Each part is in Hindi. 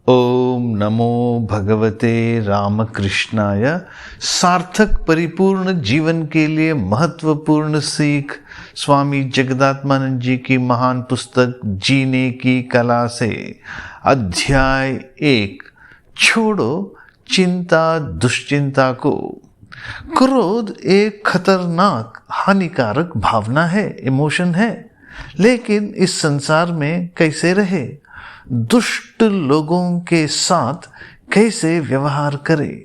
ओम नमो भगवते रामकृष्णाय। सार्थक परिपूर्ण जीवन के लिए महत्वपूर्ण सीख स्वामी जगदात्मानंद जी की महान पुस्तक जीने की कला से। अध्याय 1, छोड़ो चिंता दुश्चिंता को। क्रोध एक खतरनाक हानिकारक भावना है, इमोशन है। लेकिन इस संसार में कैसे रहे, दुष्ट लोगों के साथ कैसे व्यवहार करें,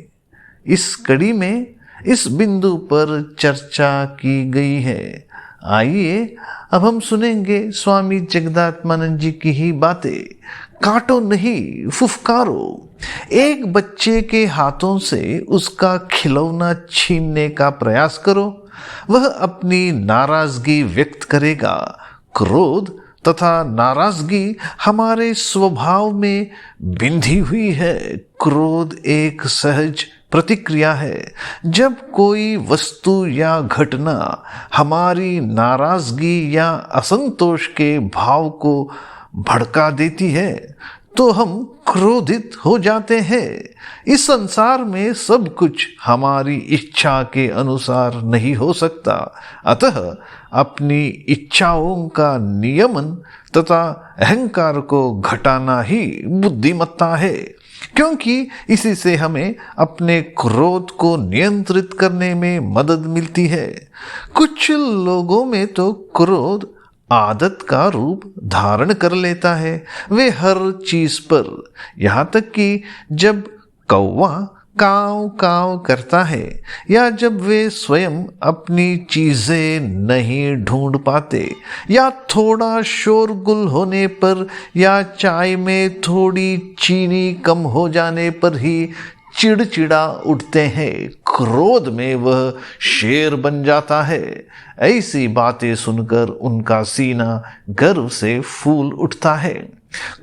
इस कड़ी में इस बिंदु पर चर्चा की गई है। आइए अब हम सुनेंगे स्वामी जगदात्मानंद जी की ही बातें। काटो नहीं, फुफकारो। एक बच्चे के हाथों से उसका खिलौना छीनने का प्रयास करो, वह अपनी नाराजगी व्यक्त करेगा। क्रोध तथा नाराजगी हमारे स्वभाव में बिंधी हुई है। क्रोध एक सहज प्रतिक्रिया है। जब कोई वस्तु या घटना हमारी नाराजगी या असंतोष के भाव को भड़का देती है तो हम क्रोधित हो जाते हैं। इस संसार में सब कुछ हमारी इच्छा के अनुसार नहीं हो सकता, अतः अपनी इच्छाओं का नियमन तथा अहंकार को घटाना ही बुद्धिमत्ता है, क्योंकि इसी से हमें अपने क्रोध को नियंत्रित करने में मदद मिलती है। कुछ लोगों में तो क्रोध आदत का रूप धारण कर लेता है। वे हर चीज पर, यहाँ तक कि जब कौवा काव काव करता है या जब वे स्वयं अपनी चीजें नहीं ढूंढ पाते या थोड़ा शोरगुल होने पर या चाय में थोड़ी चीनी कम हो जाने पर ही चिड़चिड़ा उठते हैं। क्रोध में वह शेर बन जाता है। ऐसी बातें सुनकर उनका सीना गर्व से फूल उठता है।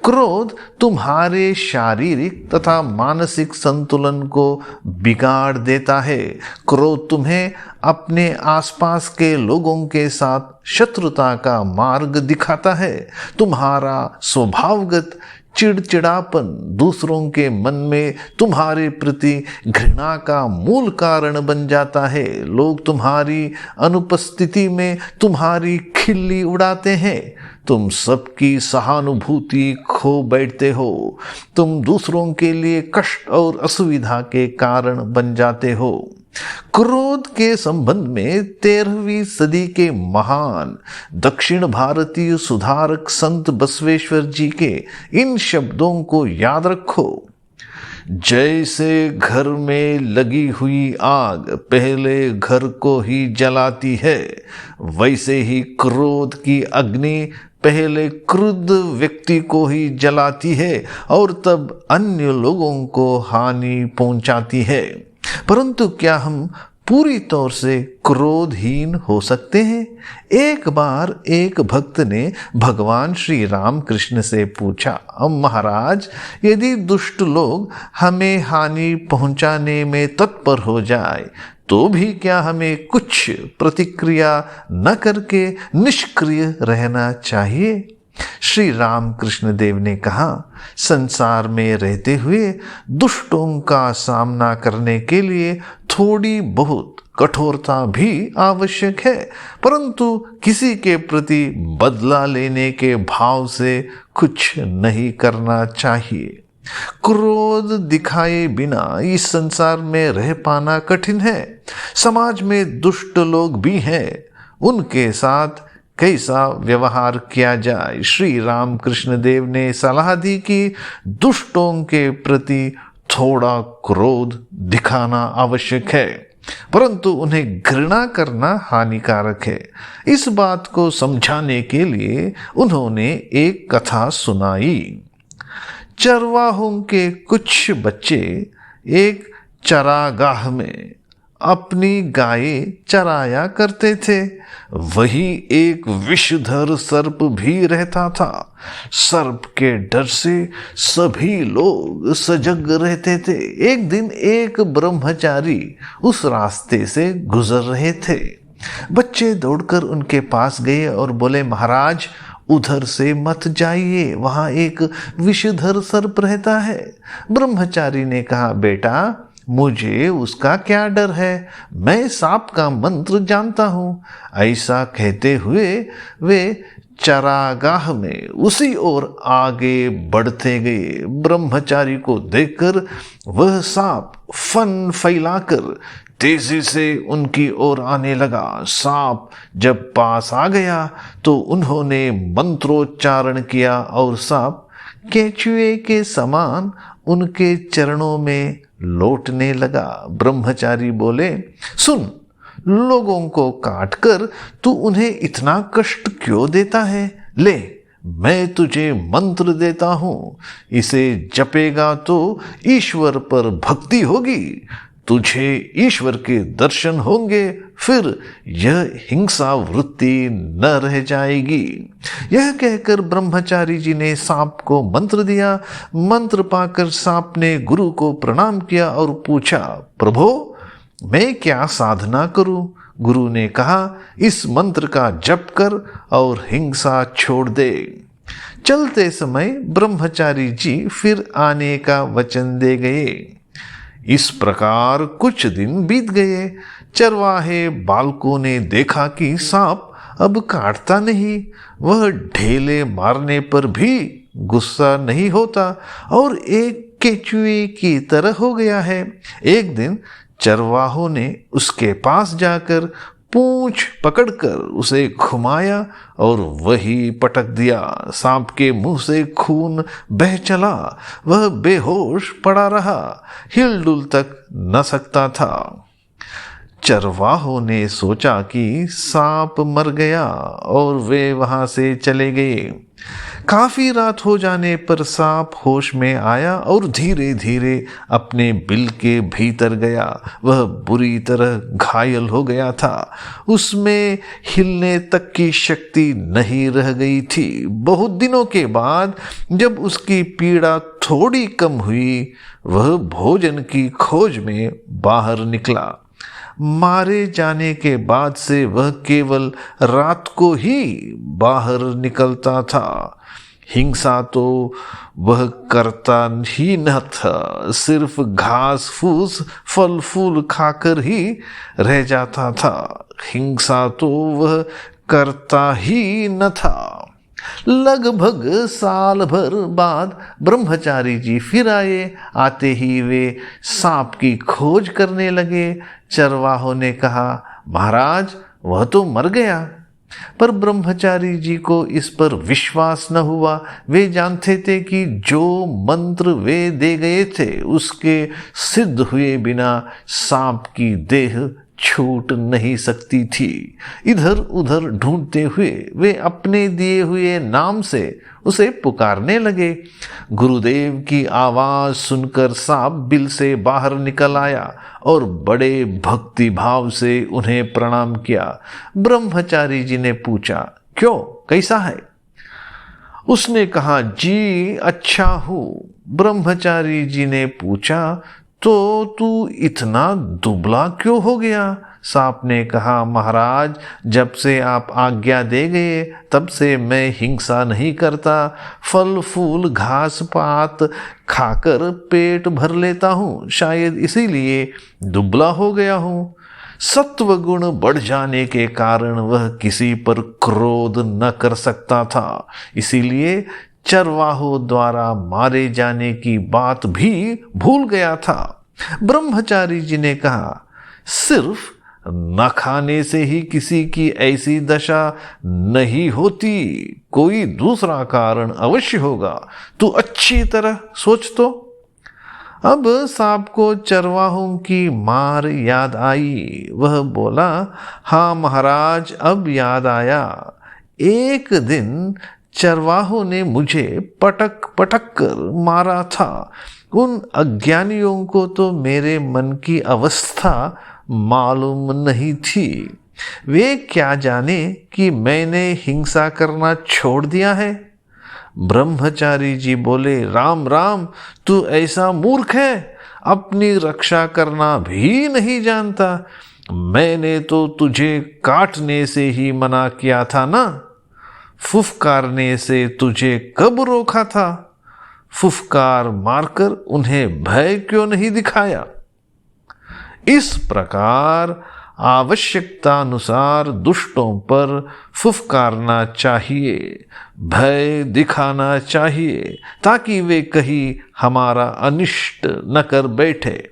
क्रोध तुम्हारे शारीरिक तथा मानसिक संतुलन को बिगाड़ देता है। क्रोध तुम्हें अपने आसपास के लोगों के साथ शत्रुता का मार्ग दिखाता है। तुम्हारा स्वभावगत चिड़चिड़ापन दूसरों के मन में तुम्हारे प्रति घृणा का मूल कारण बन जाता है। लोग तुम्हारी अनुपस्थिति में तुम्हारी खिल्ली उड़ाते हैं। तुम सबकी सहानुभूति खो बैठते हो। तुम दूसरों के लिए कष्ट और असुविधा के कारण बन जाते हो। क्रोध के संबंध में 13वीं सदी के महान दक्षिण भारतीय सुधारक संत बसवेश्वर जी के इन शब्दों को याद रखो। जैसे घर में लगी हुई आग पहले घर को ही जलाती है, वैसे ही क्रोध की अग्नि पहले क्रुद्ध व्यक्ति को ही जलाती है और तब अन्य लोगों को हानि पहुंचाती है। परंतु क्या हम पूरी तौर से क्रोधहीन हो सकते हैं? एक बार एक भक्त ने भगवान श्री राम कृष्ण से पूछा, महाराज, यदि दुष्ट लोग हमें हानि पहुंचाने में तत्पर हो जाए तो भी क्या हमें कुछ प्रतिक्रिया न करके निष्क्रिय रहना चाहिए? श्री राम कृष्ण देव ने कहा, संसार में रहते हुए दुष्टों का सामना करने के लिए थोड़ी बहुत कठोरता भी आवश्यक है, परंतु किसी के प्रति बदला लेने के भाव से कुछ नहीं करना चाहिए। क्रोध दिखाए बिना इस संसार में रह पाना कठिन है। समाज में दुष्ट लोग भी हैं, उनके साथ कैसा व्यवहार किया जाए? श्री राम कृष्ण देव ने सलाह दी कि दुष्टों के प्रति थोड़ा क्रोध दिखाना आवश्यक है, परंतु उन्हें घृणा करना हानिकारक है। इस बात को समझाने के लिए उन्होंने एक कथा सुनाई। चरवाहों के कुछ बच्चे एक चरागाह में अपनी गायें चराया करते थे। वही एक विषधर सर्प भी रहता था। सर्प के डर से सभी लोग सजग रहते थे। एक दिन एक ब्रह्मचारी उस रास्ते से गुजर रहे थे। बच्चे दौड़कर उनके पास गए और बोले, महाराज, उधर से मत जाइए, वहां एक विषधर सर्प रहता है। ब्रह्मचारी ने कहा, बेटा मुझे उसका क्या डर है, मैं सांप का मंत्र जानता हूं। ऐसा कहते हुए वे चरागाह में उसी ओर आगे बढ़ते गए। ब्रह्मचारी को देखकर वह सांप फन फैलाकर तेजी से उनकी ओर आने लगा। सांप जब पास आ गया तो उन्होंने मंत्रोच्चारण किया और सांप केंचुए के समान उनके चरणों में लौटने लगा। ब्रह्मचारी बोले, सुन, लोगों को काटकर तू उन्हें इतना कष्ट क्यों देता है? ले, मैं तुझे मंत्र देता हूं, इसे जपेगा तो ईश्वर पर भक्ति होगी, तुझे ईश्वर के दर्शन होंगे, फिर यह हिंसा वृत्ति न रह जाएगी। यह कहकर ब्रह्मचारी जी ने सांप को मंत्र दिया। मंत्र पाकर सांप ने गुरु को प्रणाम किया और पूछा, प्रभो मैं क्या साधना करूं? गुरु ने कहा, इस मंत्र का जप कर और हिंसा छोड़ दे। चलते समय ब्रह्मचारी जी फिर आने का वचन दे गए। इस प्रकार कुछ दिन बीत गए। चरवाहे बालकों ने देखा कि सांप अब काटता नहीं, वह ढेले मारने पर भी गुस्सा नहीं होता और एक केंचुए की तरह हो गया है। एक दिन चरवाहों ने उसके पास जाकर पूंछ पकड़कर उसे घुमाया और वही पटक दिया। सांप के मुंह से खून बह चला। वह बेहोश पड़ा रहा, हिलडुल तक न सकता था। चरवाहों ने सोचा कि सांप मर गया और वे वहां से चले गए। काफी रात हो जाने पर सांप होश में आया और धीरे धीरे अपने बिल के भीतर गया। वह बुरी तरह घायल हो गया था, उसमें हिलने तक की शक्ति नहीं रह गई थी। बहुत दिनों के बाद जब उसकी पीड़ा थोड़ी कम हुई, वह भोजन की खोज में बाहर निकला। मारे जाने के बाद से वह केवल रात को ही बाहर निकलता था। हिंसा तो वह करता ही न था, सिर्फ घास फूस फल फूल खाकर ही रह जाता था। हिंसा तो वह करता ही न था। लगभग साल भर बाद ब्रह्मचारी जी फिर आए। आते ही वे सांप की खोज करने लगे। चरवाहों ने कहा, महाराज वह तो मर गया। पर ब्रह्मचारी जी को इस पर विश्वास न हुआ। वे जानते थे कि जो मंत्र वे दे गए थे उसके सिद्ध हुए बिना सांप की देह छूट नहीं सकती थी। इधर उधर ढूंढते हुए वे अपने दिए हुए नाम से उसे पुकारने लगे। गुरुदेव की आवाज सुनकर सांप बिल से बाहर निकल आया और बड़े भक्ति भाव से उन्हें प्रणाम किया। ब्रह्मचारी जी ने पूछा, क्यों, कैसा है? उसने कहा, जी अच्छा हूं। ब्रह्मचारी जी ने पूछा, तो तू इतना दुबला क्यों हो गया? सांप ने कहा, महाराज जब से आप आज्ञा दे गए तब से मैं हिंसा नहीं करता, फल फूल घास पात खाकर पेट भर लेता हूँ, शायद इसीलिए दुबला हो गया हूँ। सत्व गुण बढ़ जाने के कारण वह किसी पर क्रोध न कर सकता था, इसीलिए चरवाहों द्वारा मारे जाने की बात भी भूल गया था। ब्रह्मचारी जी ने कहा, सिर्फ न खाने से ही किसी की ऐसी दशा नहीं होती, कोई दूसरा कारण अवश्य होगा, तू अच्छी तरह सोच तो। अब सांप को चरवाहों की मार याद आई। वह बोला, हाँ महाराज अब याद आया। एक दिन चरवाहों ने मुझे पटक पटक कर मारा था। उन अज्ञानियों को तो मेरे मन की अवस्था मालूम नहीं थी। वे क्या जाने कि मैंने हिंसा करना छोड़ दिया है। ब्रह्मचारी जी बोले, राम राम, तू ऐसा मूर्ख है, अपनी रक्षा करना भी नहीं जानता। मैंने तो तुझे काटने से ही मना किया था ना। फुफकारने से तुझे कब रोका था? फुफकार मारकर उन्हें भय क्यों नहीं दिखाया? इस प्रकार आवश्यकतानुसार दुष्टों पर फुफकारना चाहिए, भय दिखाना चाहिए, ताकि वे कहीं हमारा अनिष्ट न कर बैठे,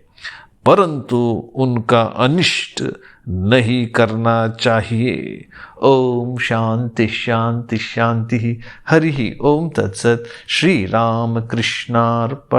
परंतु उनका अनिष्ट नहीं करना चाहिए। ओम शांति शांति शांति। हरि ओम तत्सत। श्री राम कृष्णार्पणमस्तु।